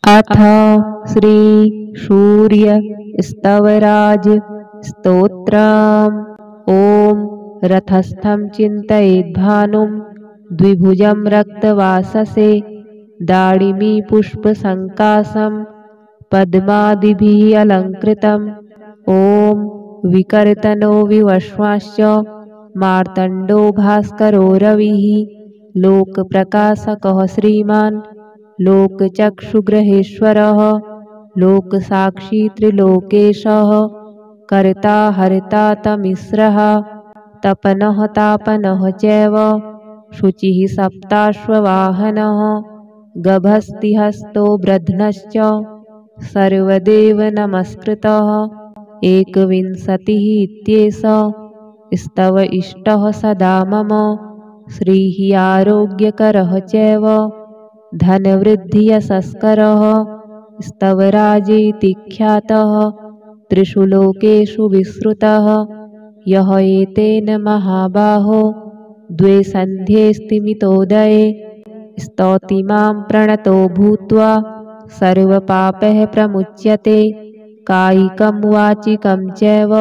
अथ श्री सूर्य स्तवराज स्तोत्रम्। ॐ रथस्थं चिन्तयेद्भानुं द्विभुजं रक्तवाससे दाडिमी पुष्पसङ्कासं पद्मादिभिः अलङ्कृतम्। ॐ विकर्तनो विवस्वांश्च मार्तण्डो भास्करो रविः लोकप्रकाशकः श्रीमान् लोकचक्षुग्रहेश्वरः लोकसाक्षी त्रिलोकेशः कर्ता हर्ता तमिस्रः तपनः तापनः चैव शुचिः सप्ताश्ववाहनः गभस्तिहस्तो ब्रध्नश्च सर्वदेव नमस्कृतः एकविंशतिः इत्येषः स्तव इष्टः सदा मम श्रीः आरोग्यकरः चैव धनवृद्धियशस्करः स्तवराजेति ख्यातः त्रिषु लोकेषु विश्रुतः यः एतेन महाबाहो द्वे सन्ध्ये स्तिमितोदये स्तौति मां प्रणतो भूत्वा सर्वपापैः प्रमुच्यते कायिकं वाचिकं चैव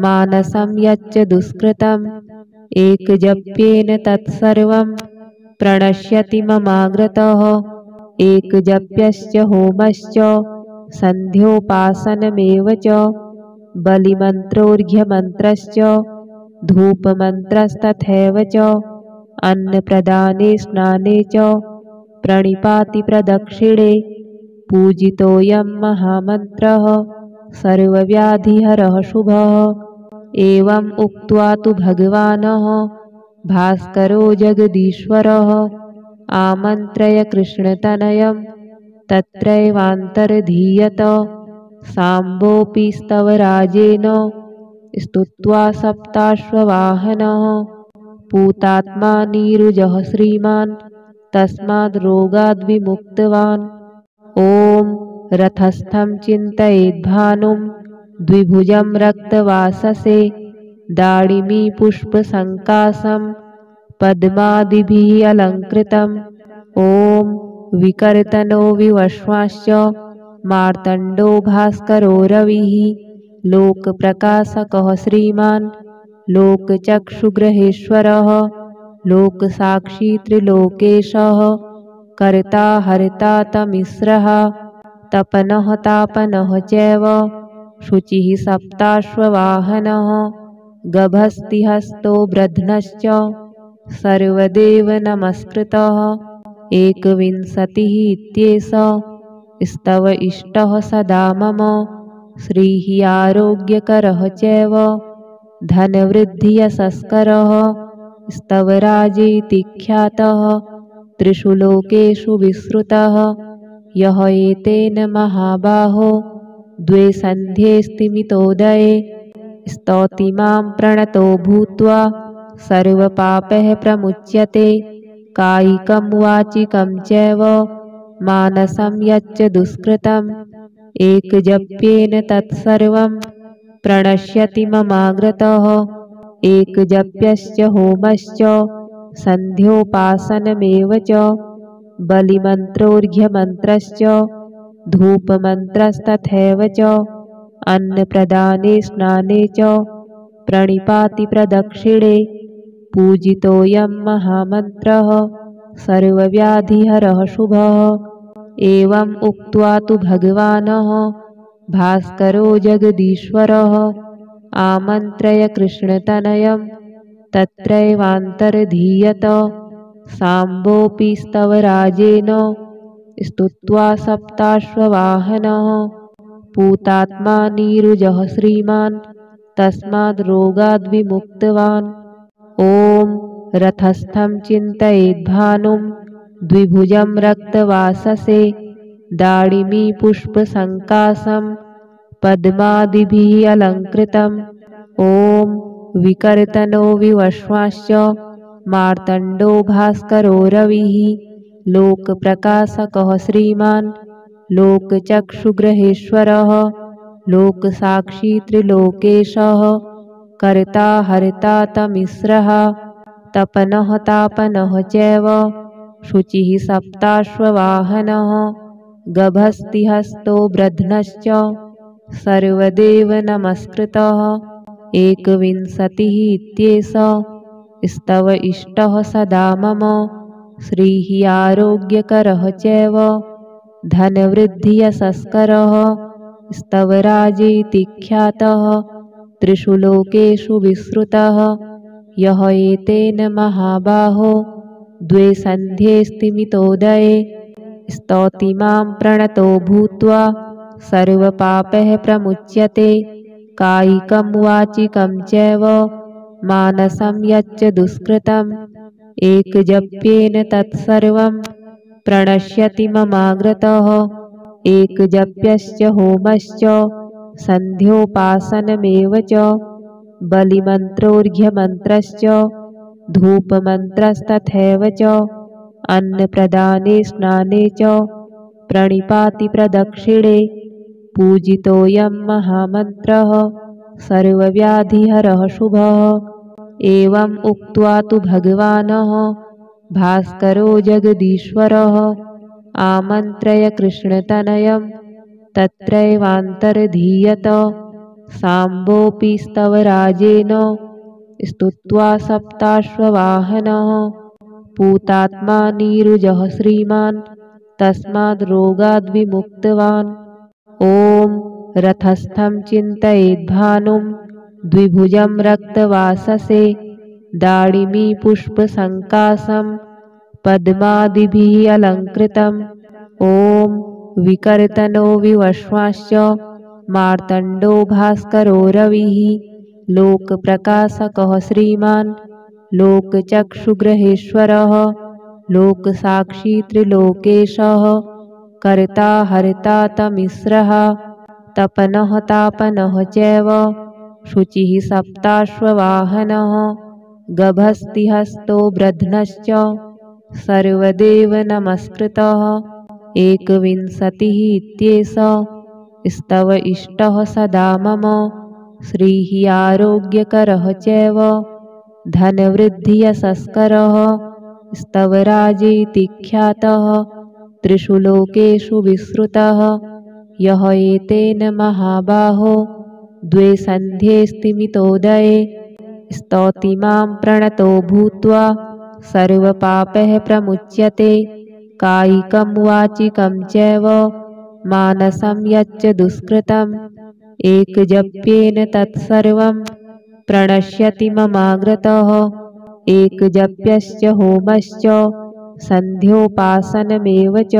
मानसं यच्च दुष्कृतम् एकजप्येन तत्सर्वं प्रणश्यति ममाग्रतः एकजप्यश्च होमश्च सन्ध्योपासनमेव च बलिमन्त्रोर्घ्यमन्त्रश्च धूपमन्त्रस्तथैव च अन्नप्रदाने स्नाने च प्रणिपातिप्रदक्षिणे पूजितोऽयं महामन्त्रः सर्वव्याधिहरः शुभः। एवम् उक्त्वा तु भगवानः भास्करो जगदीश्वरः आमन्त्रय कृष्णतनयं तत्रैवान्तर्धीयत साम्बोऽपि स्तवराजेन स्तुत्वा सप्ताश्ववाहनः पूतात्मा नीरुजः श्रीमान् तस्माद् रोगाद्विमुक्तवान्। ॐ रथस्थं चिन्तयेद्भानुं द्विभुजं रक्तवाससे दाडिमी पुष्पसङ्कासं पद्मादिभिः अलङ्कृतम्। ॐ विकर्तनो विवस्वांश्च मार्तण्डो भास्करो रविः लोकप्रकाशकः श्रीमान् लोकचक्षुग्रहेश्वरः लोकसाक्षी त्रिलोकेशः कर्ता हर्ता तमिस्रः तपनः तापनः चैव शुचिः सप्ताश्ववाहनः गभस्तिहस्तो ब्रध्नश्च सर्वदेव नमस्कृतः एकविंशतिः इत्येषः स्तव इष्टः सदा मम श्रीः आरोग्यकरः चैव धनवृद्धियशस्करः स्तवराजेति ख्यातः त्रिषु लोकेषु विश्रुतः यः एतेन महाबाहो द्वे सन्ध्ये स्तिमितोदये स्तौति मां प्रणतो भूत्वा सर्वपापैः प्रमुच्यते कायिकं वाचिकं चैव मानसं यच्च दुष्कृतम् एकजप्येन तत्सर्वं प्रणश्यति ममाग्रतः एकजप्यश्च होमश्च सन्ध्योपासनमेव च बलिमन्त्रोर्घ्यमन्त्रश्च धूपमन्त्रस्तथैव च अन्नप्रदाने स्नाने च प्रणिपातिप्रदक्षिणे पूजितोऽयं महामन्त्रः सर्वव्याधिहरः शुभः। एवम् उक्त्वा तु भगवानः भास्करो जगदीश्वरः आमन्त्रय कृष्णतनयं तत्रैवान्तर्धीयत साम्बोऽपि स्तवराजेन स्तुत्वा सप्ताश्ववाहनः पूतात्मा नीरुजः श्रीमान् तस्माद् रोगाद्विमुक्तवान्। ॐ रथस्थं चिन्तयेद्भानुं द्विभुजं रक्तवाससे दाडिमी पुष्पसङ्कासं पद्मादिभिः अलङ्कृतम्। ॐ विकर्तनो विवस्वांश्च मार्तण्डो भास्करो रविः लोकप्रकाशकः श्रीमान् लोकचक्षुग्रहेश्वरः लोकसाक्षी त्रिलोकेशः कर्ता हर्ता तमिस्रः तपनः तापनः चैव शुचिः सप्ताश्ववाहनः गभस्तिहस्तो ब्रध्नश्च सर्वदेव नमस्कृतः। एकविंशतिः इत्येष स्तव इष्टः सदा मम। श्रीः आरोग्यकरः चैव धनवृद्धियशस्करः। स्तवराजेति ख्यातः त्रिषु लोकेषु विश्रुतः। यः एतेन महाबाहो द्वे सन्ध्ये स्तिमितोदये स्तौति मां प्रणतो भूत्वा सर्वपापैः प्रमुच्यते। कायिकं वाचिकं चैव मानसं यच्च दुष्कृतम् एकजप्येन तत्सर्वं प्रणश्यति ममाग्रतः। एकजप्यश्च होमश्च सन्ध्योपासनमेव च बलिमन्त्रोऽर्घ्यमन्त्रश्च धूपमन्त्रस्तथैव च अन्नप्रदाने स्नाने च प्रणिपातिप्रदक्षिणे पूजितोऽयं महामन्त्रः सर्वव्याधिहरः शुभः। एवम् उक्त्वा तु भगवानः भास्करो जगदीश्वरः आमन्त्रय कृष्णतनयं तत्रैवान्तर्धीयत। साम्बोऽपि स्तवराजेन स्तुत्वा सप्ताश्ववाहनः पूतात्मा नीरुजः श्रीमान् तस्माद् रोगाद्विमुक्तवान्। ॐ रथस्थं चिन्तयेद्भानुं द्विभुजं रक्तवाससे दाडिमी पुष्पसङ्कासं पद्मादिभिः अलङ्कृतम्। ॐ विकर्तनो विवश्वाश्च मार्तण्डो भास्करो रविः लोकप्रकाशकः श्रीमान् लोकचक्षुग्रहेश्वरः लोकसाक्षी त्रिलोकेशः कर्ता हर्ता तमिस्रः तपनः तापनः चैव शुचिः सप्ताश्ववाहनः गभस्तिहस्तो ब्रध्नश्च सर्वदेव नमस्कृतः। एकविंशतिः इत्येष स्तव इष्टः सदा मम। श्रीः आरोग्यकरः चैव धनवृद्धियशस्करः स्तवराजेति ख्यातः त्रिषु लोकेषु विश्रुतः। यः एतेन महाबाहो द्वे सन्ध्ये स्तिमितोदये स्तौति मां प्रणतो भूत्वा सर्वपापैः प्रमुच्यते। कायिकं वाचिकं चैव मानसं यच्च दुष्कृतम् एकजप्येन तत्सर्वं प्रणश्यति ममाग्रतः। एकजप्यश्च होमश्च सन्ध्योपासनमेव च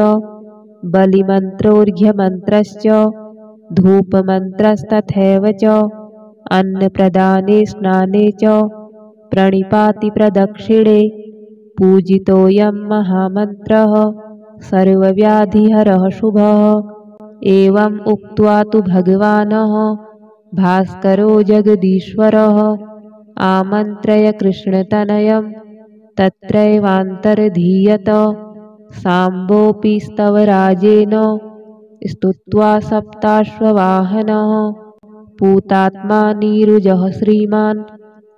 बलिमन्त्रोऽर्घ्यमन्त्रश्च धूपमन्त्रस्तथैव च अन्नप्रदाने स्नाने च प्रणिपातिप्रदक्षिणे पूजितोऽयं महामन्त्रः सर्वव्याधिहरः शुभः। एवम् उक्त्वा तु भगवानः भास्करो जगदीश्वरः आमन्त्रय कृष्णतनयं तत्रैवान्तर्धीयत। साम्बोऽपि स्तवराजेन स्तुत्वा सप्ताश्ववाहनः पूतात्मा नीरुजः श्रीमान्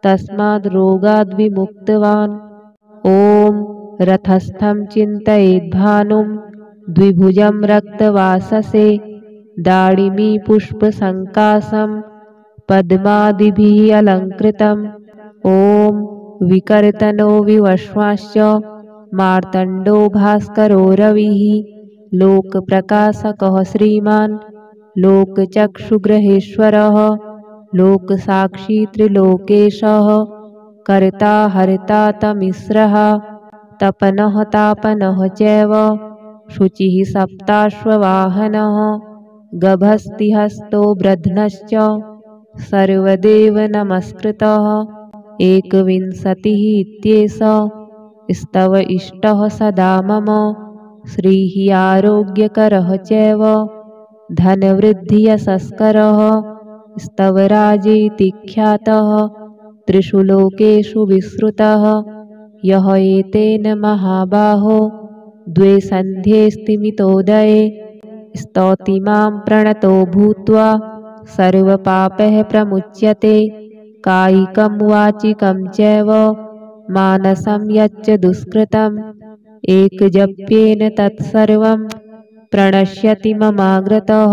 तस्माद् रोगाद्विमुक्तवान्। ॐ रथस्थं चिन्तयेद्भानुं द्विभुजं रक्तवाससे दाडिमी पुष्पसङ्कासं पद्मादिभिः अलङ्कृतम्। ॐ विकर्तनो विवश्वाश्च मार्तण्डो भास्करो रविः लोकप्रकाशकः श्रीमान् लोकचक्षुग्रहेश्वरः लोकसाक्षी त्रिलोकेशः कर्ता हर्ता तमिस्रः तपनः तापनः चैव शुचिः सप्ताश्ववाहनः गभस्तिहस्तो ब्रध्नश्च सर्वदेव नमस्कृतः। एकविंशतिः इत्येष स्तव इष्टः सदा मम। श्रीः आरोग्यकरः चैव धनवृद्धियशस्करः स्तवराजेति ख्यातः त्रिषु लोकेषु विश्रुतः। यः एतेन महाबाहो द्वे सन्ध्ये स्तिमितोदये स्तौति मां प्रणतो भूत्वा सर्वपापैः प्रमुच्यते। कायिकं वाचिकं चैव मानसं यच्च दुष्कृतम् एकजप्येन तत्सर्वं प्रणश्यति ममाग्रतः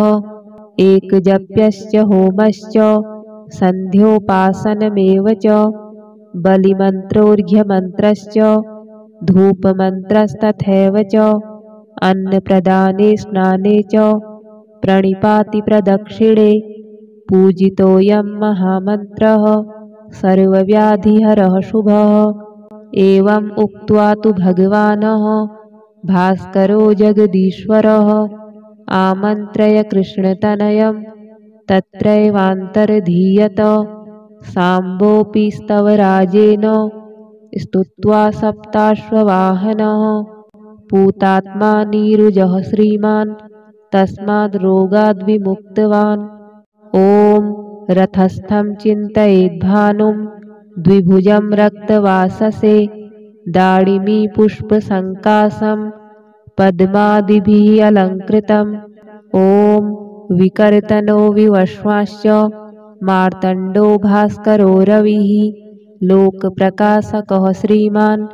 एकजप्यश्च होमश्च सन्ध्योपासनमेव च बलिमन्त्रोऽर्घ्यमन्त्रश्च धूपमन्त्रस्तथैव च अन्नप्रदाने स्नाने च प्रणिपाति प्रदक्षिणे पूजितोऽयं महामन्त्रः सर्वव्याधिहरः शुभः। एवम् उक्त्वा तु भगवानः भास्करो जगदीश्वरः आमन्त्रय कृष्णतनयं तत्रैवान्तर्धीयत। साम्बोऽपि स्तवराजेन स्तुत्वा सप्ताश्ववाहनः पूतात्मा नीरुजः श्रीमान् तस्माद् रोगाद्विमुक्तवान्। ॐ रथस्थं चिन्तयेद्भानुं द्विभुजं रक्तवाससे दाडिमी पुष्पसङ्कासं पद्मादिभिः अलङ्कृतम्। ॐ विकर्तनो विवश्वाश्च मार्तण्डो भास्करो रविः लोकप्रकाशकः श्रीमान्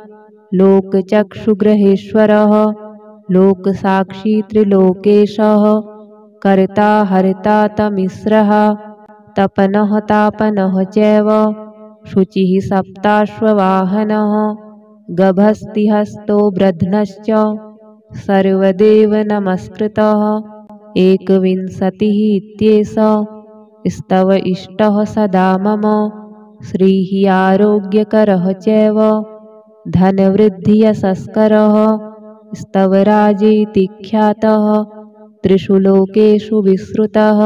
लोकचक्षुग्रहेश्वरः लोकसाक्षी त्रिलोकेशः कर्ता हर्ता तमिस्रः तपनः तापनः चैव शुचिः सप्ताश्ववाहनः गभस्तिहस्तो ब्रध्नश्च सर्वदेव नमस्कृतः। एकविंशतिः इत्येष स्तव इष्टः सदा मम श्रीः आरोग्यकरः चैव धनवृद्धियशस्करः स्तवराजेति ख्यातः त्रिषु लोकेषु विश्रुतः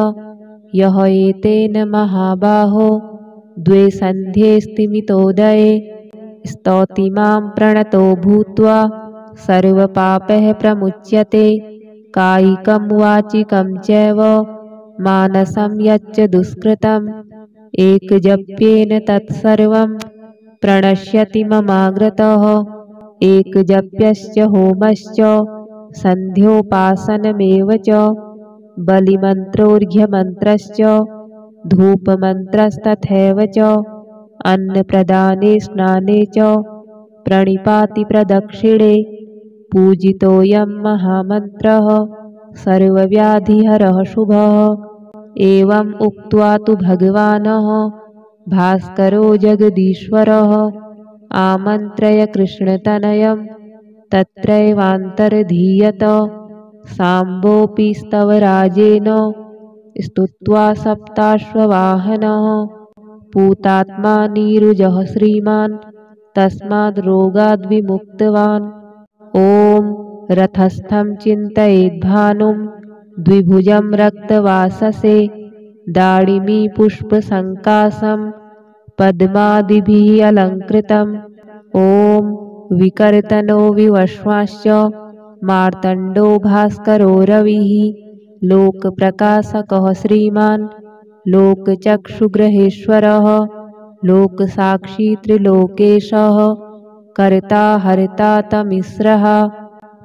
यः एतेन महाबाहो द्वे सन्ध्ये स्तिमितोदये स्तौति मां प्रणतो भूत्वा सर्वपापैः प्रमुच्यते कायिकं वाचिकं चैव मानसं यच्च दुष्कृतम् एकजप्येन तत्सर्वं प्रणश्यति ममाग्रतः एकजप्यश्च होमश्च सन्ध्योपासनमेव च बलिमन्त्रोऽर्घ्यमन्त्रश्च धूपमन्त्रस्तथैव च अन्नप्रदाने स्नाने च प्रणिपाति प्रदक्षिणे पूजितोऽयं महामन्त्रः सर्वव्याधिहरः शुभः। एवम् उक्त्वा तु भगवानः भास्करो जगदीश्वरः आमन्त्रय कृष्णतनयं तत्रैवान्तर्धीयत। साम्बोऽपि स्तवराजेन स्तुत्वा सप्ताश्ववाहनः पूतात्मा नीरुजः श्रीमान् तस्माद् रोगाद्विमुक्तवान्। ॐ रथस्थं चिन्तयेद्भानुं द्विभुजं रक्तवाससे दाडिमी पुष्पसङ्कासं पद्मादिभिः अलङ्कृतम्। ॐ विकर्तनो विवश्वाश्च मार्तण्डो भास्करो रविः लोकप्रकाशकः श्रीमान् लोकचक्षुग्रहेश्वरः लोकसाक्षी त्रिलोकेशः कर्ता हर्ता तमिस्रः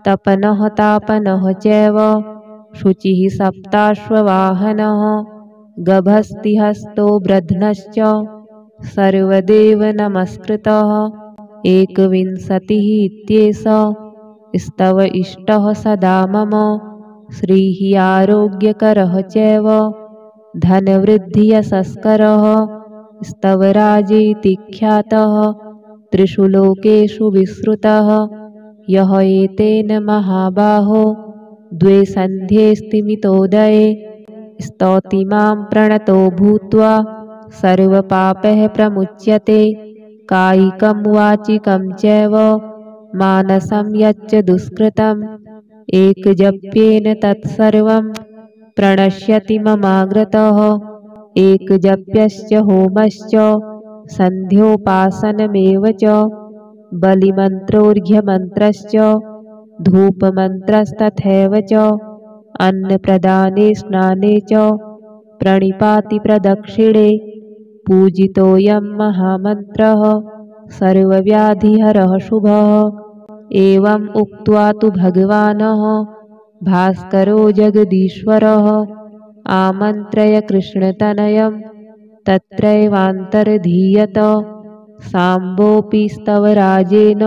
तपनः तापनः चैव शुचिः सप्ताश्ववाहनः गभस्तिहस्तो ब्रध्नश्च सर्वदेव नमस्कृतः। एकविंशतिः इत्येष स्तव इष्टः सदा मम श्रीः आरोग्यकरः चैव धनवृद्धियशस्करः स्तवराजेति ख्यातः त्रिषु लोकेषु विश्रुतः यः एतेन महाबाहो द्वे सन्ध्ये स्तिमितोदये स्तौति मां प्रणतो भूत्वा सर्वपापैः प्रमुच्यते कायिकं वाचिकं चैव मानसं यच्च दुष्कृतम् एकजप्येन तत्सर्वं प्रणश्यति ममाग्रतः एकजप्यश्च होमश्च सन्ध्योपासनमेव च बलिमन्त्रोऽर्घ्यमन्त्रश्च धूपमन्त्रस्तथैव च अन्नप्रदाने स्नाने च प्रणिपाति प्रदक्षिणे पूजितोऽयं महामन्त्रः सर्वव्याधिहरः शुभः। एवम् उक्त्वा तु भगवानः भास्करो जगदीश्वरः आमन्त्रय कृष्णतनयं तत्रैवान्तर्धीयत। साम्बोऽपि स्तवराजेन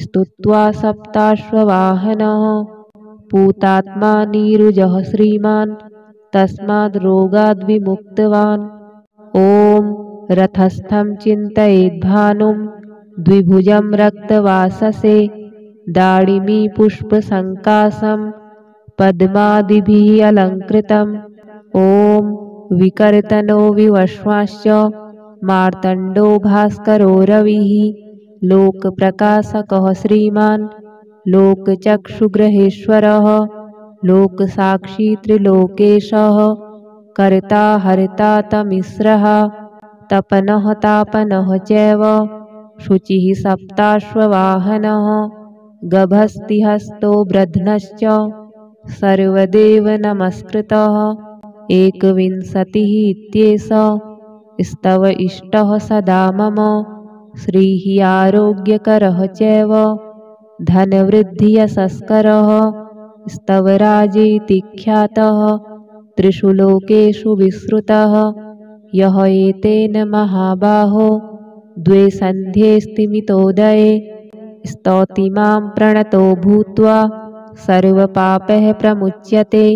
स्तुत्वा सप्ताश्ववाहनः पूतात्मा नीरुजः श्रीमान् तस्माद् रोगाद्विमुक्तवान्। ॐ रथस्थं चिन्तयेद्भानुं द्विभुजं रक्तवाससे दाडिमीपुष्पसङ्कासं पद्मादिभिः अलङ्कृतम्। ॐ विकर्तनो विवस्वांश्च मार्तण्डो भास्करो रविः लोकप्रकाशकः श्रीमान् लोकचक्षुग्रहेश्वरः लोकसाक्षी त्रिलोकेशः कर्ता हर्ता तमिस्रः तपनः तापनः चैव शुचिः सप्ताश्ववाहनः गभस्तिहस्तो ब्रध्नश्च सर्वदेव नमस्कृतः। एकविंशतिः इत्येष स्तव इष्टः सदा मम श्रीः आरोग्यकरः चैव धनवृद्धियशस्करः स्तवराजेति ख्यातः त्रिषु लोकेषु विश्रुतः। यः एतेन महाबाहो द्वे सन्ध्ये स्तिमितोदये स्तौति मां प्रणतो भूत्वा सर्वपापैः प्रमुच्यते।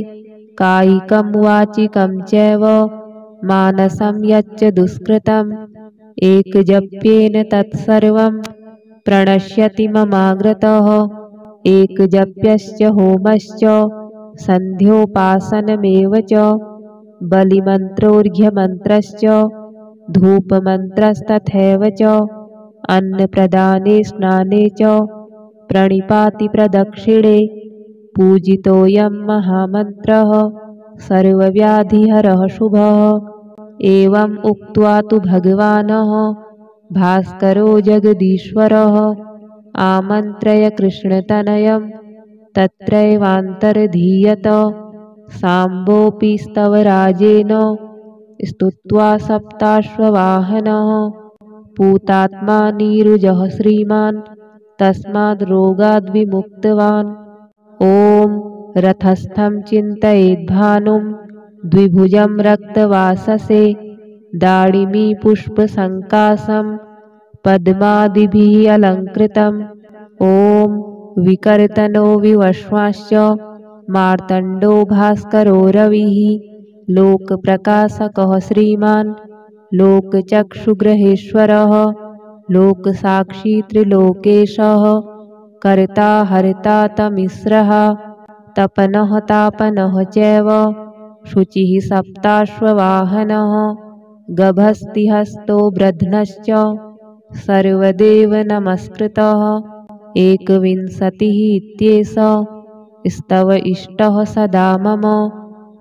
कायिकं वाचिकं चैव मानसं यच्च दुष्कृतम् एकजप्येन तत्सर्वं प्रणश्यति ममाग्रतः। एकजप्यश्च होमश्च सन्ध्योपासनमेव च बलिमन्त्रोऽर्घ्यमन्त्रश्च धूपमन्त्रस्तथैव च अन्नप्रदाने स्नाने च प्रणिपातिप्रदक्षिणे पूजितोऽयं महामन्त्रः सर्वव्याधिहरः शुभः। एवम् उक्त्वा तु भगवानः भास्करो जगदीश्वरः आमन्त्रय कृष्णतनयं तत्रैवान्तर्धीयत। साम्बोऽपि स्तवराजेन स्तुत्वा सप्ताश्ववाहनः पूतात्मा नीरुजः श्रीमान् तस्माद् रोगाद्विमुक्तवान्। ॐ रथस्थं चिन्तयेद्भानुं द्विभुजं रक्तवाससे दाडिमीपुष्पसङ्कासं पद्मादिभिः अलङ्कृतम्। ॐ विकर्तनो विवस्वांश्च मार्तण्डो भास्करो रविः लोकप्रकाशकः श्रीमान् लोकचक्षुग्रहेश्वरः लोकसाक्षी त्रिलोकेशः कर्ता हर्ता तमिस्रः तपनः तापनः चैव शुचिः सप्ताश्ववाहनः गभस्तिहस्तो ब्रध्नश्च सर्वदेव नमस्कृतः। एकविंशतिः इत्येष स्तव इष्टः सदा मम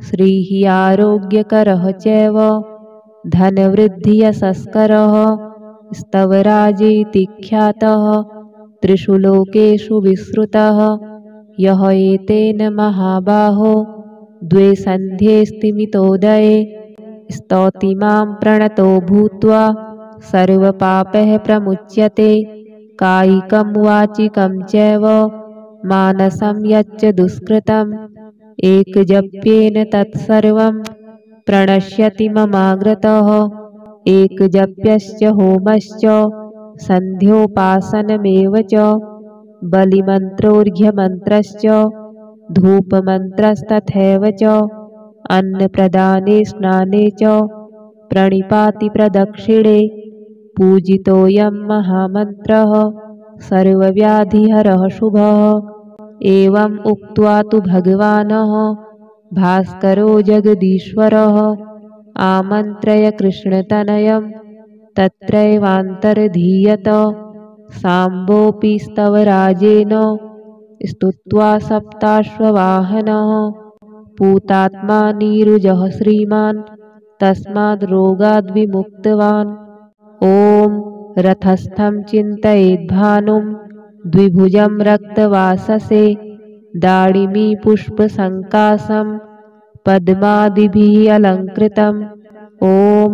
श्रीः आरोग्यकरः चैव धनवृद्धियशस्करः स्तवराजेति ख्यातः त्रिषु लोकेषु विश्रुतः। यः एतेन महाबाहो द्वे सन्ध्ये स्तिमितोदये स्तौति मां प्रणतो भूत्वा सर्वपापैः प्रमुच्यते। कायिकं वाचिकं चैव मानसं यच्च दुष्कृतम् एकजप्येन तत्सर्वं प्रणश्यति ममाग्रतः। एकजप्यश्च होमश्च सन्ध्योपासनमेव च बलिमन्त्रोऽर्घ्यमन्त्रश्च धूपमन्त्रस्तथैव च अन्नप्रदाने स्नाने च प्रणिपातिप्रदक्षिणे पूजितोऽयं महामन्त्रः सर्वव्याधिहरः शुभः। एवम् उक्त्वा तु भगवानः भास्करो जगदीश्वरः आमन्त्रय कृष्णतनयं तत्रैवान्तर्धीयत। साम्बोऽपि स्तवराजेन स्तुत्वा सप्ताश्ववाहनः पूतात्मा नीरुजः श्रीमान् तस्माद् रोगाद्विमुक्तवान्। ॐ रथस्थं चिन्तयेद्भानुं द्विभुजं रक्तवाससे दाडिमीपुष्पसङ्कासं पद्मादिभिः अलङ्कृतम्। ॐ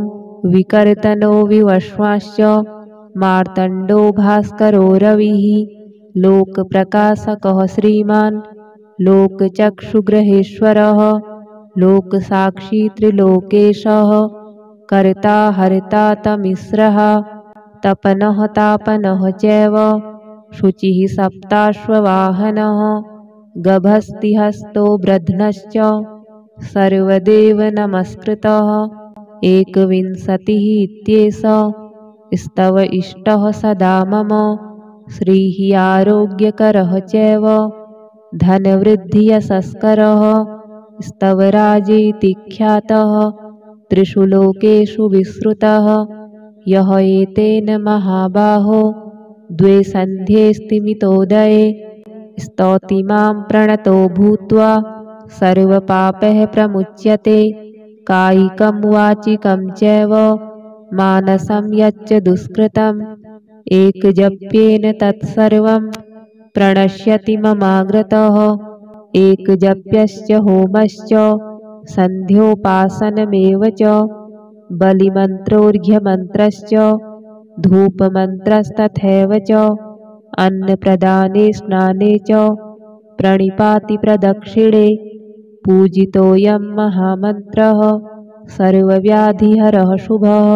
विकर्तनो विवस्वांश्च मार्तण्डो भास्करो रविः लोकप्रकाशकः श्रीमान् लोकचक्षुग्रहेश्वरः लोकसाक्षी त्रिलोकेशः कर्ता हर्ता तमिस्रः तपनः तापनः चैव शुचिः सप्ताश्ववाहनः गभस्तिहस्तो ब्रध्नश्च सर्वदेव नमस्कृतः। एकविंशतिः इत्येष स्तव इष्टः सदा मम। श्रीः आरोग्यकरः चैव धनवृद्धियशस्करः। स्तवराजेति ख्यातः त्रिषु लोकेषु विश्रुतः। यः एतेन महाबाहो द्वे सन्ध्ये स्तिमितोदये स्तौति मां प्रणतो भूत्वा सर्वपापैः प्रमुच्यते। कायिकं वाचिकं चैव मानसं यच्च दुष्कृतम् एकजप्येन तत्सर्वं प्रणश्यति ममाग्रतः। एकजप्यश्च होमश्च सन्ध्योपासनमेव च बलिमन्त्रोऽर्घ्यमन्त्रश्च धूपमन्त्रस्तथैव च अन्नप्रदाने स्नाने च प्रणिपातिप्रदक्षिणे पूजितोऽयं महामन्त्रः सर्वव्याधिहरः शुभः।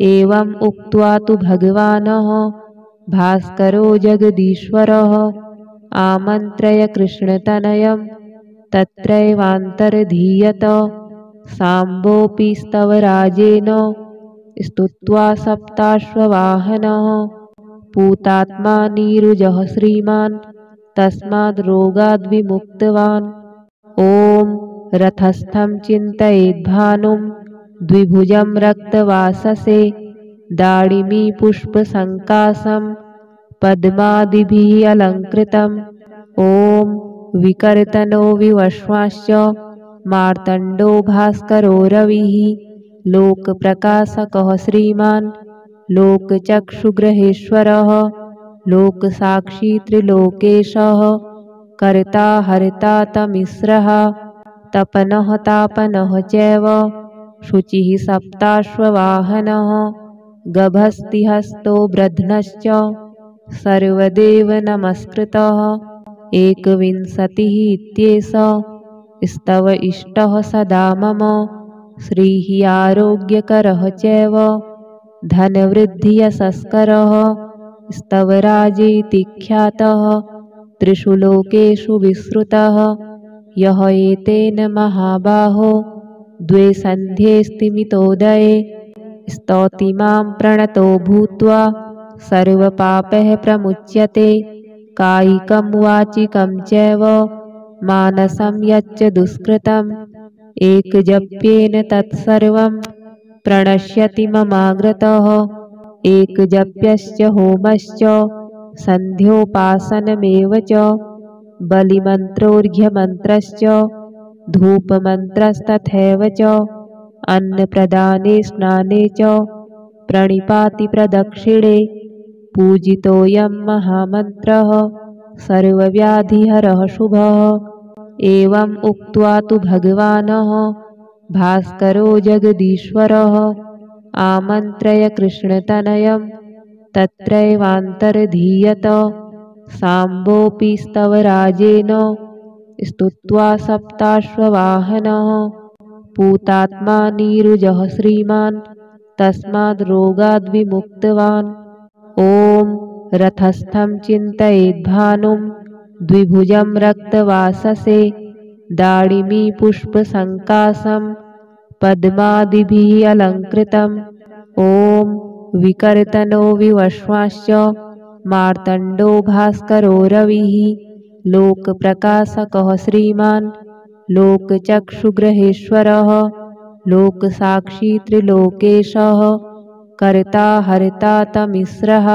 एवम् उक्त्वा तु भगवानः भास्करो जगदीश्वरः आमन्त्रय कृष्णतनयं तत्रैवान्तर्धीयत। साम्बोऽपि स्तवराजेन स्तुत्वा सप्ताश्ववाहनः पूतात्मा नीरुजः श्रीमान् तस्माद् रोगाद्विमुक्तवान्। ॐ रथस्थं चिन्तयेद्भानुं द्विभुजं रक्तवाससे दाडिमी पुष्पसङ्कासं पद्मादिभिः अलङ्कृतम्। ॐ विकर्तनो विवश्वाश्च मार्तण्डो भास्करो रविः लोकप्रकाशकः श्रीमान् लोकचक्षुग्रहेश्वरः लोकसाक्षी त्रिलोकेशः कर्ता हर्ता तमिस्रः तपनः तापनः चैव शुचिः सप्ताश्ववाहनः गभस्तिहस्तो ब्रध्नश्च सर्वदेव नमस्कृतः। एकविंशतिः इत्येष स्तव इष्टः सदा मम। श्रीः आरोग्यकरः चैव धनवृद्धियशस्करः स्तवराजेति ख्यातः त्रिषु लोकेषु विश्रुतः। यः एतेन महाबाहो द्वे सन्ध्ये स्तिमितोदये स्तौति मां प्रणतो भूत्वा सर्वपापैः प्रमुच्यते। कायिकं वाचिकं चैव मानसं यच्च दुष्कृतम् एकजप्येन तत्सर्वं प्रणश्यति ममाग्रतः। एकजप्यश्च होमश्च सन्ध्योपासनमेव च बलिमन्त्रोऽर्घ्यमन्त्रश्च धूपमन्त्रस्तथैव च अन्नप्रदाने स्नाने च प्रणिपातिप्रदक्षिणे पूजितोऽयं महामन्त्रः सर्वव्याधिहरः शुभः। एवम् उक्त्वा तु भगवानः भास्करो जगदीश्वरः आमन्त्रय कृष्णतनयं तत्रैवान्तर्धीयत। साम्बोऽपि स्तवराजेन स्तुत्वा सप्ताश्ववाहनः पूतात्मा नीरुजः श्रीमान् तस्माद् रोगाद्विमुक्तवान्। ॐ रथस्थं चिन्तयेद्भानुं द्विभुजं रक्तवाससे दाडिमी पुष्पसङ्कासं पद्मादिभिः अलङ्कृतम्। ॐ विकर्तनो विवश्वाश्च मार्तण्डो भास्करो रविः लोकप्रकाशकः श्रीमान् लोकचक्षुग्रहेश्वरः लोकसाक्षी त्रिलोकेशः कर्ता हर्ता तमिस्रः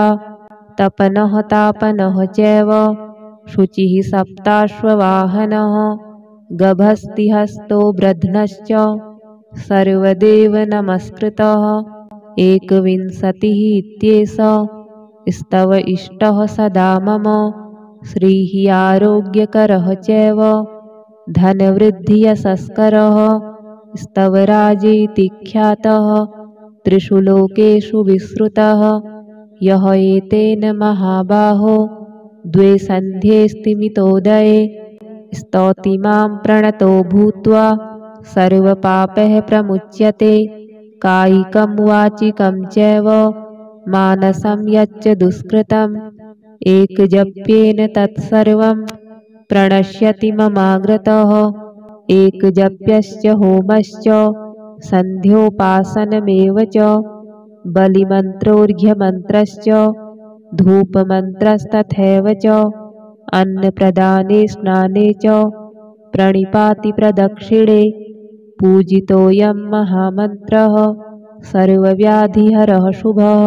तपनः तापनः चैव शुचिः सप्ताश्ववाहनः गभस्तिहस्तो ब्रध्नश्च सर्वदेव नमस्कृतः। एकविंशतिः इत्येष स्तव इष्टः सदा मम। श्रीः आरोग्यकरः चैव धनवृद्धियशस्करः स्तवराजेति ख्यातः त्रिषु लोकेषु विश्रुतः। यः एतेन महाबाहो द्वे सन्ध्ये स्तिमितोदये स्तौति मां प्रणतो भूत्वा सर्वपापैः प्रमुच्यते। कायिकं वाचिकं चैव मानसं यच्च दुष्कृतम् एकजप्येन तत्सर्वं प्रणश्यति ममाग्रतः एकजप्यश्च होमश्च सन्ध्योपासनमेव च बलिमन्त्रोऽर्घ्यमन्त्रश्च धूपमन्त्रस्तथैव च अन्नप्रदाने स्नाने च प्रणिपाति प्रदक्षिणे पूजितोऽयं महामन्त्रः सर्वव्याधिहरः शुभः।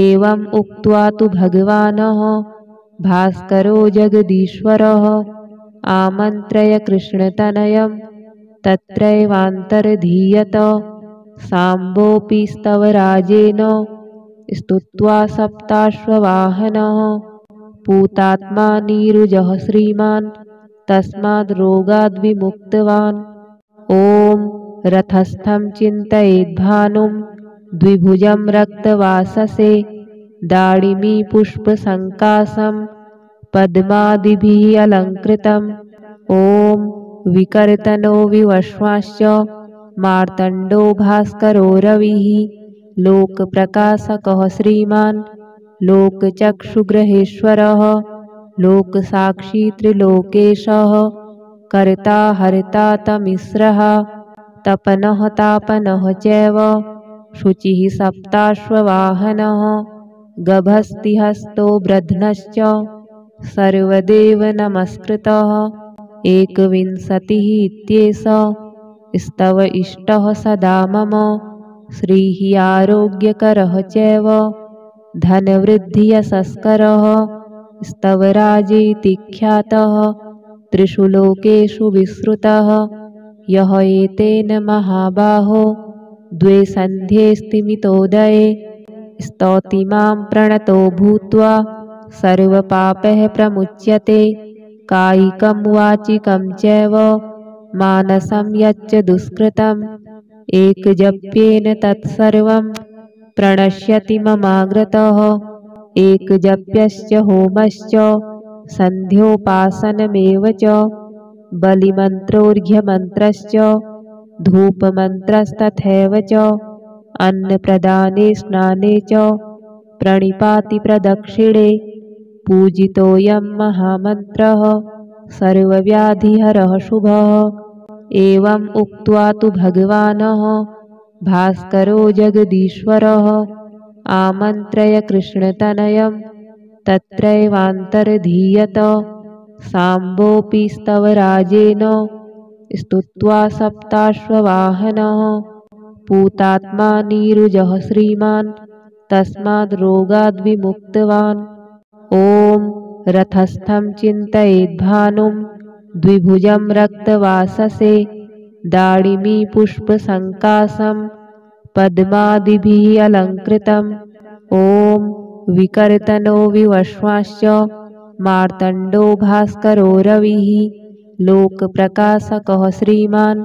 एवम् उक्त्वा तु भगवानः भास्करो जगदीश्वरः आमन्त्रय कृष्णतनयं तत्रैवान्तर्धीयत। साम्बोऽपि स्तवराजेन स्तुत्वा सप्ताश्ववाहनः पूतात्मा नीरुजः श्रीमान् तस्माद् रोगाद्विमुक्तवान्। ॐ रथस्थं चिन्तयेद्भानुं द्विभुजं रक्तवाससे दाडिमी पुष्पसङ्कासं पद्मादिभिः अलङ्कृतम्। ॐ विकर्तनो विवश्वाश्च मार्तण्डो भास्करो रविः लोकप्रकाशकः श्रीमान् लोकचक्षुग्रहेश्वरः लोकसाक्षी त्रिलोकेशः कर्ता हर्ता तमिस्रः तपनः तापनः चैव शुचिः सप्ताश्ववाहनः गभस्तिहस्तो ब्रध्नश्च सर्वदेव नमस्कृतः। एकविंशतिः इत्येष स्तव इष्टः सदा मम श्रीः आरोग्यकरः चैव धनवृद्धियशस्करः स्तवराजेति ख्यातः त्रिषु लोकेषु विश्रुतः यः एतेन महाबाहो द्वे सन्ध्ये स्तिमितोदये स्तौति मां प्रणतो भूत्वा सर्वपापैः प्रमुच्यते कायिकं वाचिकं चैव मानसं यच्च दुष्कृतम् एकजप्येन तत्सर्वं प्रणश्यति ममाग्रतः एकजप्यश्च होमश्च सन्ध्योपासनमेव च बलिमन्त्रोऽर्घ्यमन्त्रश्च धूपमन्त्रस्तथैव च अन्नप्रदाने स्नाने च प्रणिपाति प्रदक्षिणे पूजितोऽयं महामन्त्रः सर्वव्याधिहरः शुभः। एवम् उक्त्वा तु भगवानः भास्करो जगदीश्वरः आमन्त्रय कृष्णतनयं तत्रैवान्तर्धीयत। साम्बोऽपि स्तवराजेन स्तुत्वा सप्ताश्ववाहनः पूतात्मा नीरुजः श्रीमान् तस्माद् रोगाद्विमुक्तवान्। ॐ रथस्थं चिन्तयेद्भानुं द्विभुजं रक्तवाससे दाडिमी पुष्पसङ्कासं पद्मादिभिः अलङ्कृतम्। ॐ विकर्तनो विवश्वाश्च मार्तण्डो भास्करो रविः लोकप्रकाशकः श्रीमान्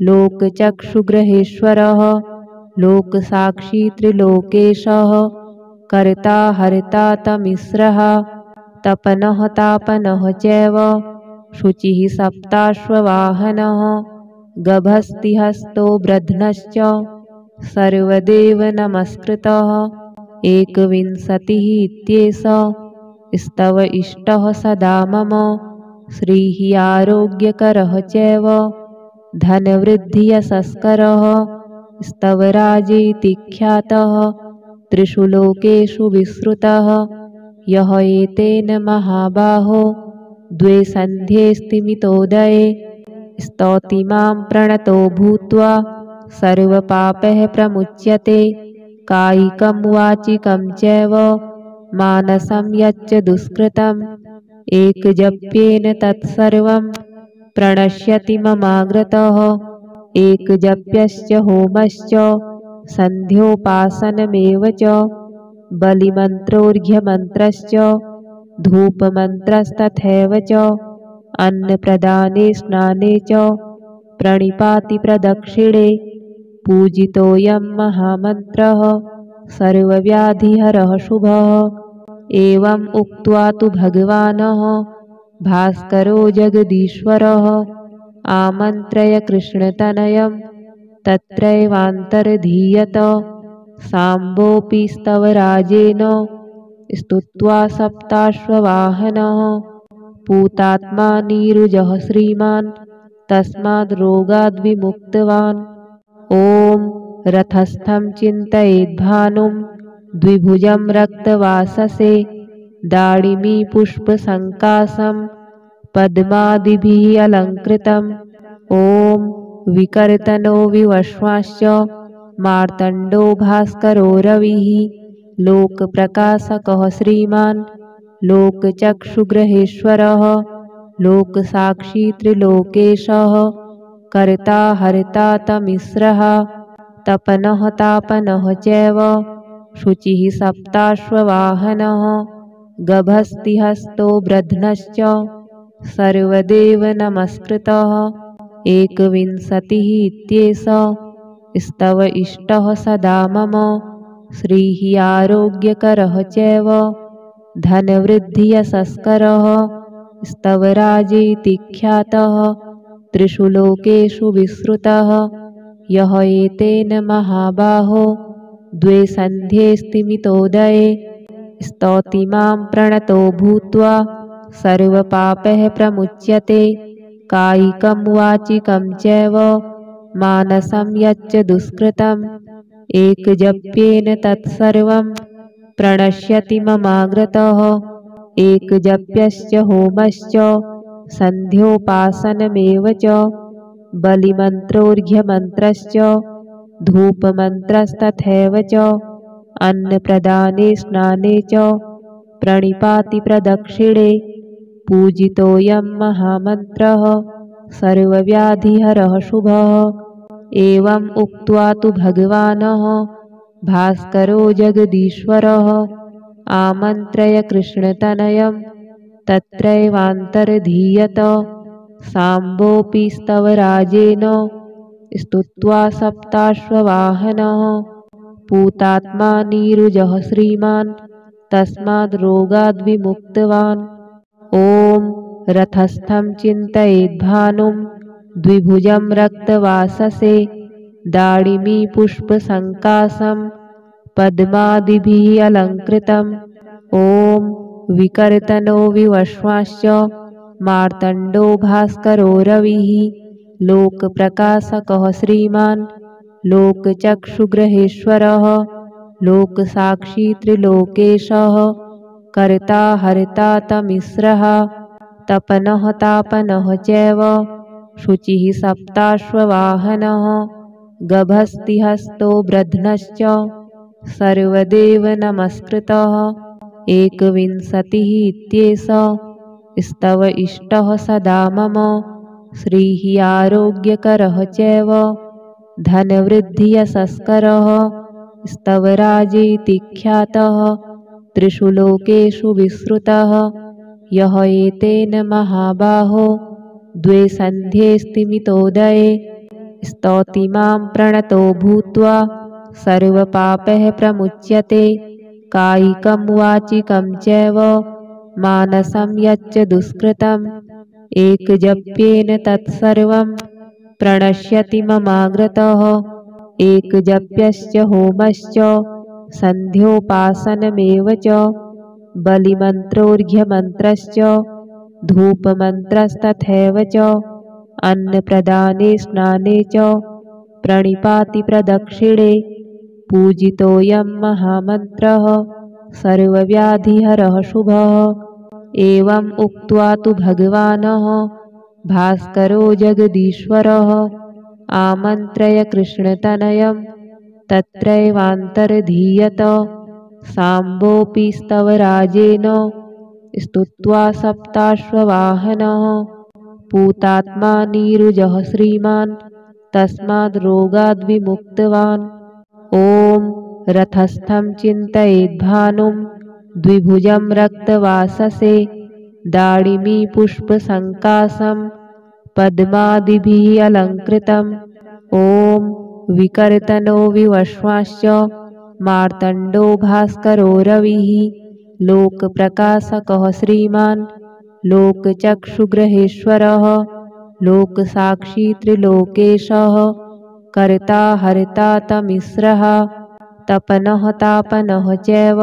लोकचक्षुग्रहेश्वरः लोकसाक्षी त्रिलोकेशः कर्ता हर्ता तमिस्रः तपनः तापनः चैव शुचिः सप्ताश्ववाहनः गभस्तिहस्तो ब्रध्नश्च सर्वदेव नमस्कृतः। एकविंशतिः इत्येष स्तव इष्टः सदा मम श्रीः आरोग्यकरः चैव धनवृद्धियशस्करः स्तवराजेति ख्यातः त्रिषु लोकेषु विश्रुतः यः एतेन महाबाहो द्वे सन्ध्ये स्तिमितोदये स्तौति मां प्रणतो भूत्वा सर्वपापैः प्रमुच्यते कायिकं वाचिकं चैव मानसं यच्च दुष्कृतम् एकजप्येन तत्सर्वं प्रणश्यति ममाग्रतः एकजप्यश्च होमश्च सन्ध्योपासनमेव च बलिमन्त्रोऽर्घ्यमन्त्रश्च धूपमन्त्रस्तथैव च अन्नप्रदाने स्नाने च प्रणिपाति प्रदक्षिणे पूजितोऽयं महामन्त्रः सर्वव्याधिहरः शुभः। एवम् उक्त्वा तु भगवानः भास्करो जगदीश्वरः आमन्त्रय कृष्णतनयं तत्रैवान्तर्धीयत। साम्बोऽपि स्तवराजेन स्तुत्वा सप्ताश्ववाहनः पूतात्मा नीरुजः श्रीमान् तस्माद् रोगाद्विमुक्तवान्। ॐ रथस्थं चिन्तयेद्भानुं द्विभुजं रक्तवाससे दाडिमी पुष्पसङ्कासं पद्मादिभिः अलङ्कृतम्। ॐ विकर्तनो विवश्वाश्च मार्तण्डो भास्करो रविः लोकप्रकाशकः श्रीमान् लोकचक्षुग्रहेश्वरः लोकसाक्षी त्रिलोकेशः कर्ता हर्ता तमिस्रः तपनः तापनः चैव शुचिः सप्ताश्ववाहनः गभस्तिहस्तो ब्रध्नश्च सर्वदेव नमस्कृतः। एकविंशतिः इत्येष स्तव इष्टः सदा मम श्रीः आरोग्यकरः चैव धनवृद्धियशस्करः स्तवराजेति ख्यातः त्रिषु लोकेषु विश्रुतः। यः एतेन महाबाहो द्वे सन्ध्ये स्तिमितोदये स्तौति मां प्रणतो भूत्वा सर्वपापैः प्रमुच्यते। कायिकं वाचिकं चैव मानसं यच्च दुष्कृतम् एकजप्येन तत्सर्वं प्रणश्यति ममाग्रतः। एकजप्यश्च होमश्च सन्ध्योपासनमेव च बलिमन्त्रोऽर्घ्यमन्त्रश्च धूपमन्त्रस्तथैव च अन्नप्रदाने स्नाने च प्रणिपातिप्रदक्षिणे पूजितोऽयं महामन्त्रः सर्वव्याधिहरः शुभः। एवम् उक्त्वा तु भगवानः भास्करो जगदीश्वरः आमन्त्रय कृष्णतनयं तत्रैवान्तर्धीयत। साम्बोऽपि स्तवराजेन स्तुत्वा सप्ताश्ववाहनः पूतात्मा नीरुजः श्रीमान् तस्माद् रोगाद्विमुक्तवान्। ॐ रथस्थं चिन्तयेद्भानुं द्विभुजं रक्तवाससे दाडिमी पुष्पसङ्कासं पद्मादिभिः अलङ्कृतम्। ॐ विकर्तनो विवश्वाश्च मार्तण्डो भास्करो रविः लोकप्रकाशकः श्रीमान् लोकचक्षुग्रहेश्वरः लोकसाक्षी त्रिलोकेशः कर्ता हर्ता तमिस्रः तपनः तापनः चैव शुचिः सप्ताश्ववाहनः गभस्तिहस्तो ब्रध्नश्च सर्वदेव नमस्कृतः। एकविंशतिः इत्येष स्तव इष्टः सदा मम श्रीः आरोग्यकरः चैव धनवृद्धियशस्करः स्तवराजेति ख्यातः त्रिषु लोकेषु विश्रुतः। यः एतेन महाबाहो द्वे सन्ध्ये स्तिमितोदये स्तौति मां प्रणतो भूत्वा सर्वपापैः प्रमुच्यते। कायिकं वाचिकं चैव मानसं यच्च दुष्कृतम् एकजप्येन तत्सर्वं प्रणश्यति ममाग्रतः। एकजप्यश्च होमश्च सन्ध्योपासनमेव च बलिमन्त्रोऽर्घ्यमन्त्रश्च धूपमन्त्रस्तथैव च अन्नप्रदाने स्नाने च प्रणिपातिप्रदक्षिणे पूजितोऽयं महामन्त्रः सर्वव्याधिहरः शुभः। एवम् उक्त्वा तु भगवानः भास्करो जगदीश्वरः आमन्त्रय कृष्णतनयं तत्रैवान्तर्धीयत। साम्बोऽपि स्तवराजेन स्तुत्वा सप्ताश्ववाहनः पूतात्मा नीरुजः श्रीमान् तस्माद् रोगाद्विमुक्तवान्। ॐ रथस्थं चिन्तयेद्भानुं द्विभुजं रक्तवाससे दाडिमी पुष्पसङ्कासं पद्मादिभिः अलङ्कृतम्। ॐ विकर्तनो विवश्वाश्च मार्तण्डो भास्करो रविः लोकप्रकाशकः श्रीमान् लोकचक्षुग्रहेश्वरः लोकसाक्षी त्रिलोकेशः कर्ता हर्ता तमिस्रः तपनः तापनः चैव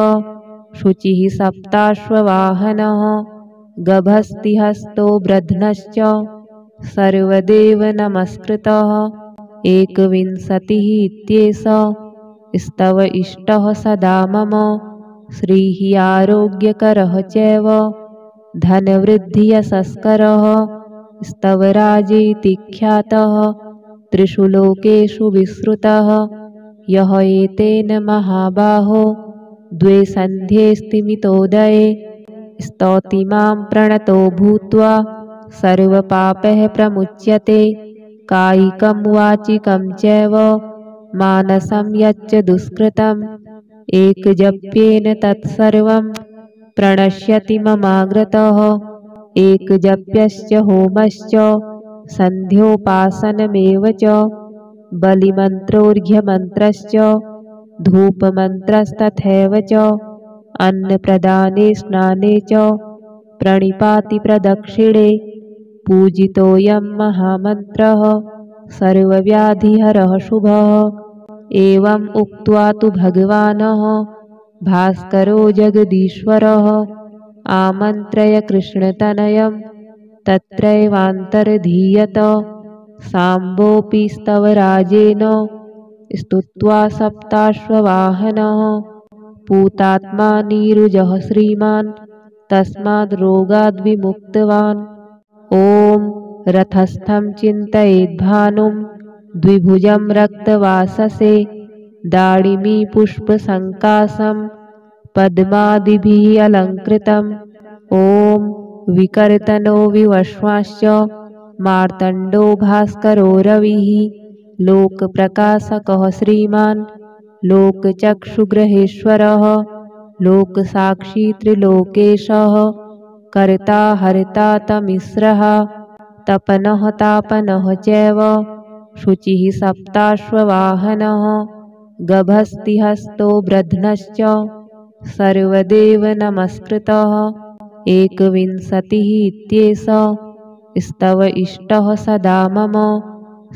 शुचिः सप्ताश्ववाहनः गभस्तिहस्तो ब्रध्नश्च सर्वदेव नमस्कृतः। एकविंशतिः इत्येष स्तव इष्टः सदा मम। श्रीः आरोग्यकरः चैव धनवृद्धियशस्करः। स्तवराजेति ख्यातः त्रिषु लोकेषु विश्रुतः। यः एतेन महाबाहो द्वे सन्ध्ये स्तिमितोदये स्तौति मां प्रणतो भूत्वा सर्वपापैः प्रमुच्यते। कायिकं वाचिकं चैव मानसं यच्च दुष्कृतम् एकजप्येन तत्सर्वं प्रणश्यति ममाग्रतः। एकजप्यश्च होमश्च सन्ध्योपासनमेव च बलिमन्त्रोऽर्घ्यमन्त्रश्च धूपमन्त्रस्तथैव च अन्नप्रदाने स्नाने च प्रणिपाति प्रदक्षिणे। पूजितोऽयं महामन्त्रः सर्वव्याधिहरः शुभः। एवम् उक्त्वा तु भगवानः भास्करो जगदीश्वरः आमन्त्रय कृष्णतनयं तत्रैवान्तर्धीयत। साम्बोऽपि स्तवराजेन स्तुत्वा सप्ताश्ववाहनः पूतात्मा नीरुजः श्रीमान् तस्माद् रोगाद्विमुक्तवान्। ॐ रथस्थं चिन्तयेद्भानुं द्विभुजं रक्तवाससे दाडिमी पुष्पसङ्कासं पद्मादिभिः अलङ्कृतम्। ॐ विकर्तनो विवश्वाश्च मार्तण्डो भास्करो रविः लोकप्रकाशकः श्रीमान् लोकचक्षुग्रहेश्वरः लोकसाक्षी त्रिलोकेशः कर्ता हर्ता तमिस्रः तपनः तापनः चैव शुचिः सप्ताश्ववाहनः गभस्तिहस्तो ब्रध्नश्च सर्वदेव नमस्कृतः। एकविंशतिः इत्येष स्तव इष्टः सदा मम।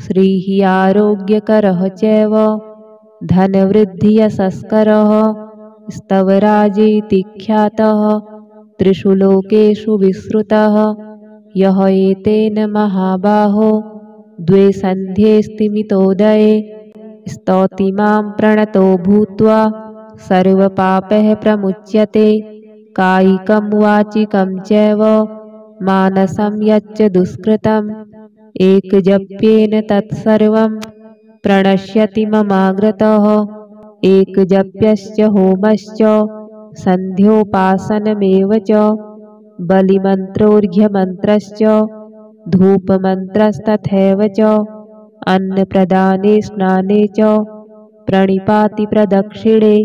श्रीः आरोग्यकरः चैव धनवृद्धियशस्करः स्तवराजेति ख्यातः त्रिषु लोकेषु विश्रुतः। यः एतेन महाबाहो द्वे सन्ध्ये स्तिमितोदये स्तौति मां प्रणतो भूत्वा सर्वपापैः प्रमुच्यते। कायिकं वाचिकं चैव मानसं यच्च दुष्कृतम् एकजप्येन तत्सर्वं प्रणश्यति ममाग्रतः। एकजप्यश्च होमश्च सन्ध्योपासनमेव च बलिमन्त्रोऽर्घ्यमन्त्रश्च धूपमन्त्रस्तथैव च अन्नप्रदाने स्नाने च प्रणिपाति प्रदक्षिणे।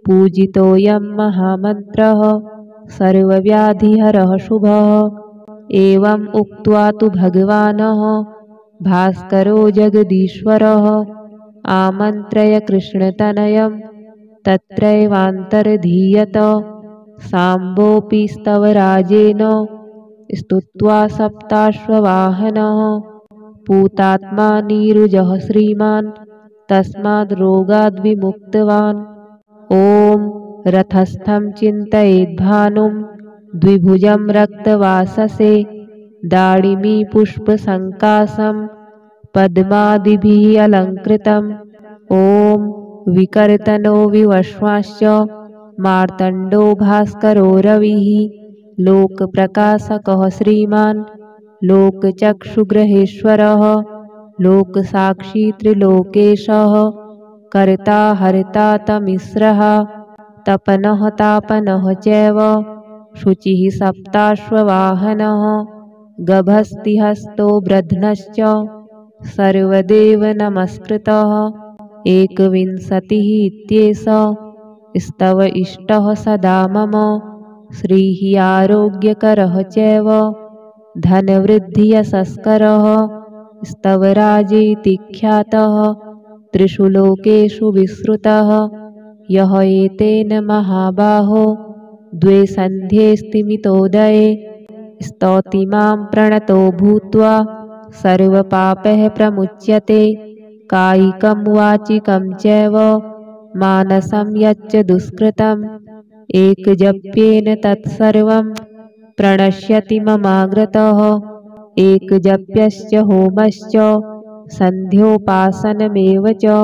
पूजितोऽयं महामन्त्रः सर्वव्याधिहरः शुभः। एवम् उक्त्वा तु भगवानः भास्करो जगदीश्वरः आमन्त्रय कृष्णतनयं तत्रैवान्तर्धीयत। साम्बोऽपि स्तवराजेन स्तुत्वा सप्ताश्ववाहनः पूतात्मा नीरुजः श्रीमान् तस्माद् रोगाद्विमुक्तवान्। ॐ रथस्थं चिन्तयेद्भानुं द्विभुजं रक्तवाससे दाडिमी पुष्पसङ्कासं पद्मादिभिः अलङ्कृतम्। ॐ विकर्तनो विवश्वाश्च मार्तण्डो भास्करो रविः लोकप्रकाशकः श्रीमान् लोकचक्षुग्रहेश्वरः लोकसाक्षी त्रिलोकेशः कर्ता हर्ता तमिस्रः तपनः तापनः चैव शुचिः सप्ताश्ववाहनः गभस्तिहस्तो ब्रध्नश्च सर्वदेव नमस्कृतः। एकविंशतिः इत्येष स्तव इष्टः सदा मम। श्रीः आरोग्यकरः चैव धनवृद्धियशस्करः स्तवराजेति ख्यातः त्रिषु लोकेषु विश्रुतः। यः एतेन महाबाहो द्वे सन्ध्ये स्तिमितोदये स्तौति मां प्रणतो भूत्वा सर्वपापैः प्रमुच्यते। कायिकं वाचिकं चैव मानसं यच्च दुष्कृतम् एकजप्येन तत्सर्वं प्रणश्यति ममाग्रतः एकजप्यश्च होमश्च सन्ध्योपासनमेव च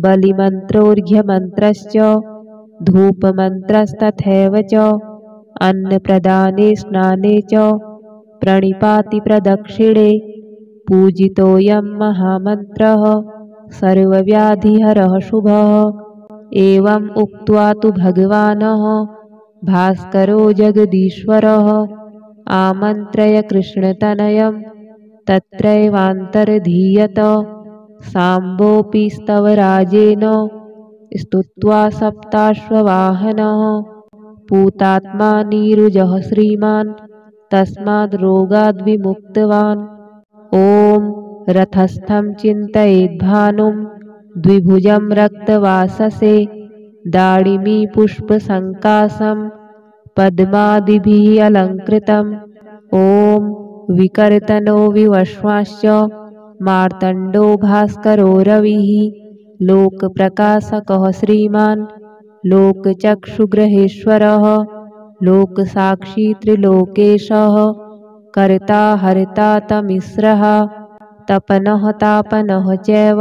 बलिमन्त्रोऽर्घ्यमन्त्रश्च धूपमन्त्रस्तथैव च अन्नप्रदाने स्नाने च प्रणिपाति प्रदक्षिणे पूजितोऽयं महामन्त्रः सर्वव्याधिहरः शुभः। एवम् उक्त्वा तु भगवानः भास्करो जगदीश्वरः आमन्त्रय कृष्णतनयं तत्रैवान्तर्धीयत। साम्बोऽपि स्तवराजेन स्तुत्वा सप्ताश्ववाहनः पूतात्मा नीरुजः श्रीमान् तस्माद् रोगाद्विमुक्तवान्। ॐ रथस्थं चिन्तयेद्भानुं द्विभुजं रक्तवाससे दाडिमी पुष्पसङ्कासं पद्मादिभिः अलङ्कृतम्। ॐ विकर्तनो विवश्वाश्च मार्तण्डो भास्करो रविः लोकप्रकाशकः श्रीमान् लोकचक्षुग्रहेश्वरः लोकसाक्षी त्रिलोकेशः कर्ता हर्ता तमिस्रः तपनः तापनः चैव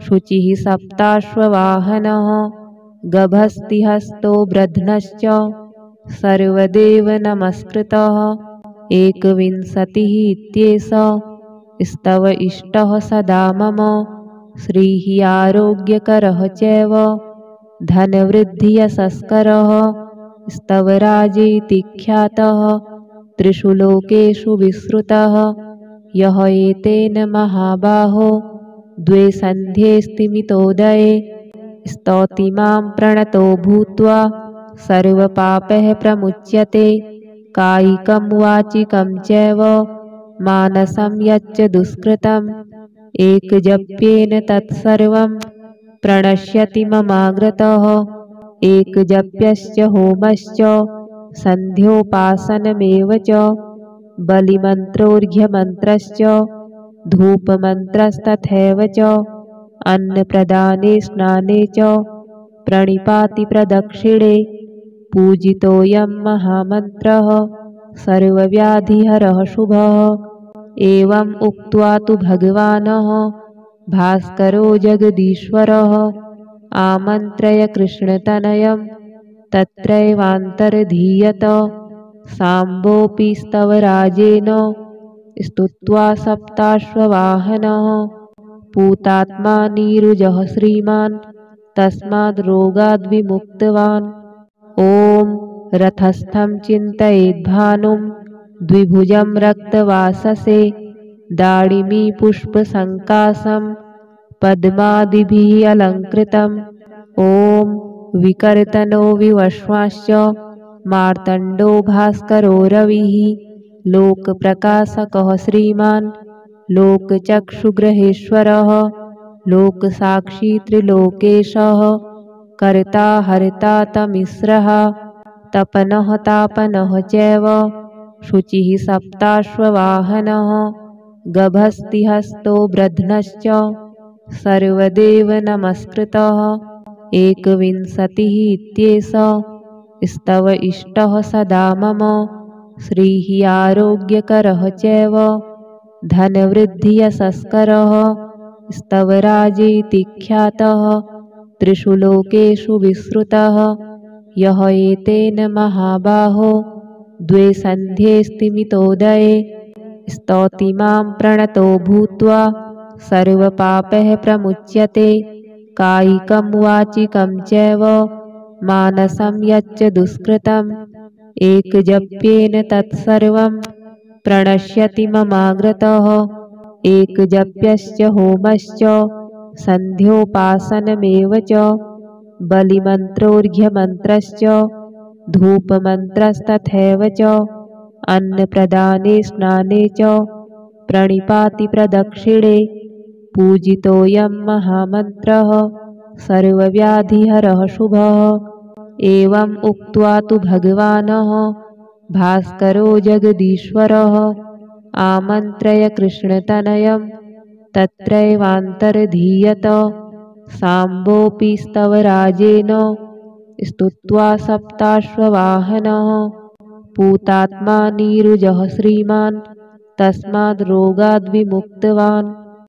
शुचिः सप्ताश्ववाहनः गभस्तिहस्तो ब्रध्नश्च सर्वदेव नमस्कृतः। एकविंशतिः इत्येष स्तव इष्टः सदा मम श्रीः आरोग्यकरः चैव धनवृद्धियशस्करः स्तवराजेति ख्यातः त्रिषु लोकेषु विश्रुतः यः एतेन महाबाहो द्वे सन्ध्ये स्तिमितोदये स्तौति मां प्रणतो भूत्वा सर्वपापैः प्रमुच्यते कायिकं वाचिकं चैव मानसं यच्च दुष्कृतम् एकजप्येन तत्सर्वं प्रणश्यति ममाग्रतः एकजप्यश्च होमश्च सन्ध्योपासनमेव च बलिमन्त्रोऽर्घ्यमन्त्रश्च धूपमन्त्रस्तथैव च अन्नप्रदाने स्नाने च प्रणिपाति प्रदक्षिणे पूजितोऽयं महामन्त्रः सर्वव्याधिहरः शुभः। एवम् उक्त्वा तु भगवानः भास्करो जगदीश्वरः आमन्त्रय कृष्णतनयं तत्रैवान्तर्धीयत। साम्बोऽपि स्तवराजेन स्तुत्वा सप्ताश्ववाहनः पूतात्मा नीरुजः श्रीमान् तस्माद् रोगाद्विमुक्तवान्। ॐ रथस्थं चिन्तयेद्भानुं द्विभुजं रक्तवाससे दाडिमी पुष्पसङ्कासं पद्मादिभिः अलङ्कृतम्। ॐ विकर्तनो विवश्वाश्च मार्तण्डो भास्करो रविः लोकप्रकाशकः श्रीमान् लोकचक्षुग्रहेश्वरः लोकसाक्षी त्रिलोकेशः कर्ता हर्ता तमिस्रः तपनः तापनः चैव शुचिः सप्ताश्ववाहनः गभस्तिहस्तो ब्रध्नश्च सर्वदेव नमस्कृतः। एकविंशतिः इत्येष स्तव इष्टः सदा मम श्रीः आरोग्यकरः चैव धनवृद्धियशस्करः स्तवराजेति ख्यातः त्रिषु लोकेषु विश्रुतः यः एतेन महाबाहो द्वे सन्ध्ये स्तिमितोदये स्तौति मां प्रणतो भूत्वा सर्वपापैः प्रमुच्यते कायिकं वाचिकं चैव मानसं यच्च दुष्कृतम् एकजप्येन तत्सर्वं प्रणश्यति ममाग्रतः एकजप्यश्च होमश्च सन्ध्योपासनमेव च बलिमन्त्रोऽर्घ्यमन्त्रश्च धूपमन्त्रस्तथैव च अन्नप्रदाने स्नाने च प्रणिपाति प्रदक्षिणे पूजितोऽयं महामन्त्रः सर्वव्याधिहरः शुभः। एवम् उक्त्वा तु भगवानः भास्करो जगदीश्वरः आमन्त्रय कृष्णतनयं तत्रैवान्तर्धीयत। साम्बोऽपि स्तवराजेन स्तुत्वा सप्ताश्ववाहनः पूतात्मा नीरुजः श्रीमान् तस्माद् रोगाद्विमुक्तवान्।